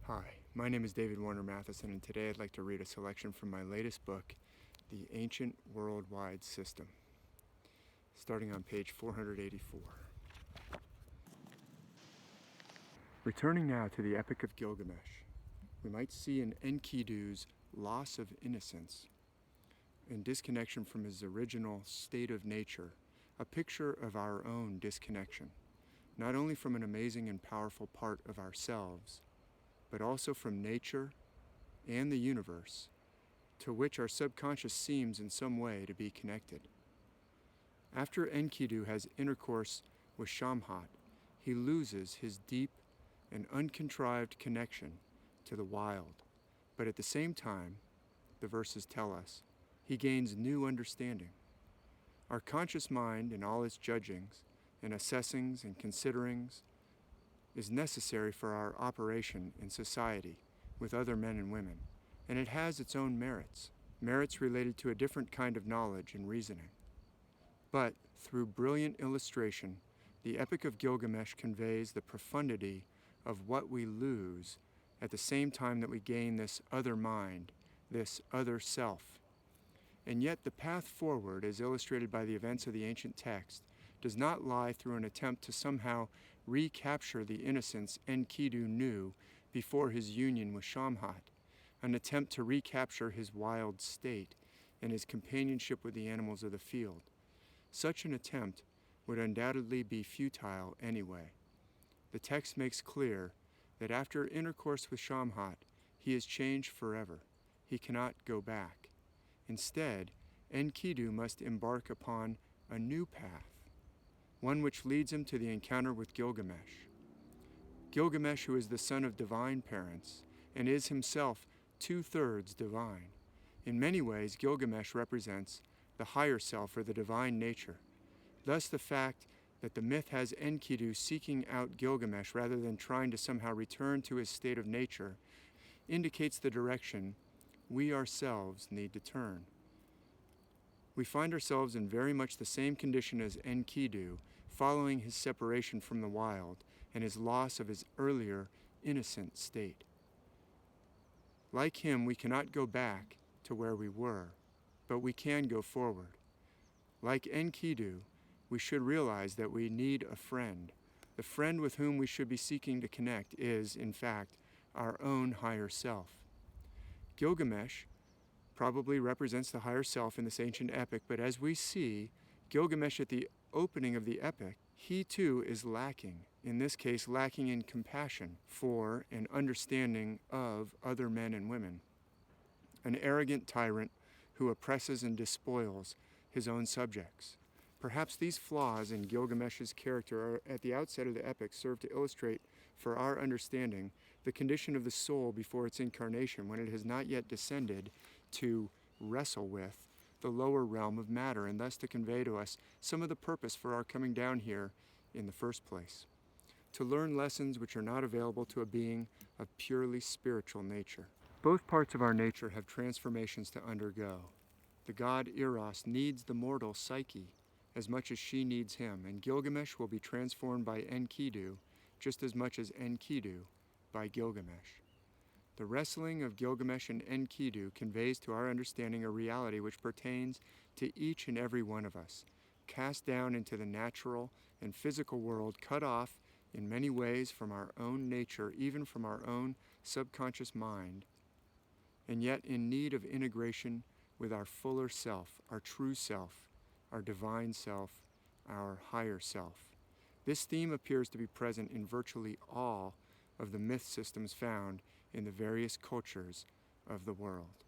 Hi, my name is David Warner Matheson, and today I'd like to read a selection from my latest book, The Ancient Worldwide System, starting on page 484. Returning now to the Epic of Gilgamesh, we might see in Enkidu's loss of innocence and disconnection from his original state of nature a picture of our own disconnection, not only from an amazing and powerful part of ourselves, but also from nature and the universe, to which our subconscious seems in some way to be connected. After Enkidu has intercourse with Shamhat, he loses his deep and uncontrived connection to the wild, but at the same time, the verses tell us, he gains new understanding. Our conscious mind, in all its judgings and assessings and considerings, is necessary for our operation in society with other men and women, and it has its own merits related to a different kind of knowledge and reasoning. But through brilliant illustration, the Epic of Gilgamesh conveys the profundity of what we lose at the same time that we gain this other mind, this other self. And yet the path forward, as illustrated by the events of the ancient text, does not lie through an attempt to somehow recapture the innocence Enkidu knew before his union with Shamhat, an attempt to recapture his wild state and his companionship with the animals of the field. Such an attempt would undoubtedly be futile anyway. The text makes clear that after intercourse with Shamhat, he is changed forever. He cannot go back. Instead, Enkidu must embark upon a new path, one which leads him to the encounter with Gilgamesh. Gilgamesh, who is the son of divine parents and is himself 2/3 divine. In many ways, Gilgamesh represents the higher self or the divine nature. Thus, the fact that the myth has Enkidu seeking out Gilgamesh rather than trying to somehow return to his state of nature indicates the direction we ourselves need to turn. We find ourselves in very much the same condition as Enkidu, following his separation from the wild and his loss of his earlier innocent state. Like him, we cannot go back to where we were, but we can go forward. Like Enkidu, we should realize that we need a friend. The friend with whom we should be seeking to connect is, in fact, our own higher self. Gilgamesh probably represents the higher self in this ancient epic, but as we see, Gilgamesh at the opening of the epic, he too is lacking, in this case lacking in compassion for and understanding of other men and women. An arrogant tyrant who oppresses and despoils his own subjects. Perhaps these flaws in Gilgamesh's character are at the outset of the epic serve to illustrate for our understanding the condition of the soul before its incarnation when it has not yet descended to wrestle with the lower realm of matter, and thus to convey to us some of the purpose for our coming down here in the first place, to learn lessons which are not available to a being of purely spiritual nature. Both parts of our nature have transformations to undergo. The god Eros needs the mortal psyche as much as she needs him, and Gilgamesh will be transformed by Enkidu just as much as Enkidu by Gilgamesh. The wrestling of Gilgamesh and Enkidu conveys to our understanding a reality which pertains to each and every one of us, cast down into the natural and physical world, cut off in many ways from our own nature, even from our own subconscious mind, and yet in need of integration with our fuller self, our true self, our divine self, our higher self. This theme appears to be present in virtually all of the myth systems found in the various cultures of the world.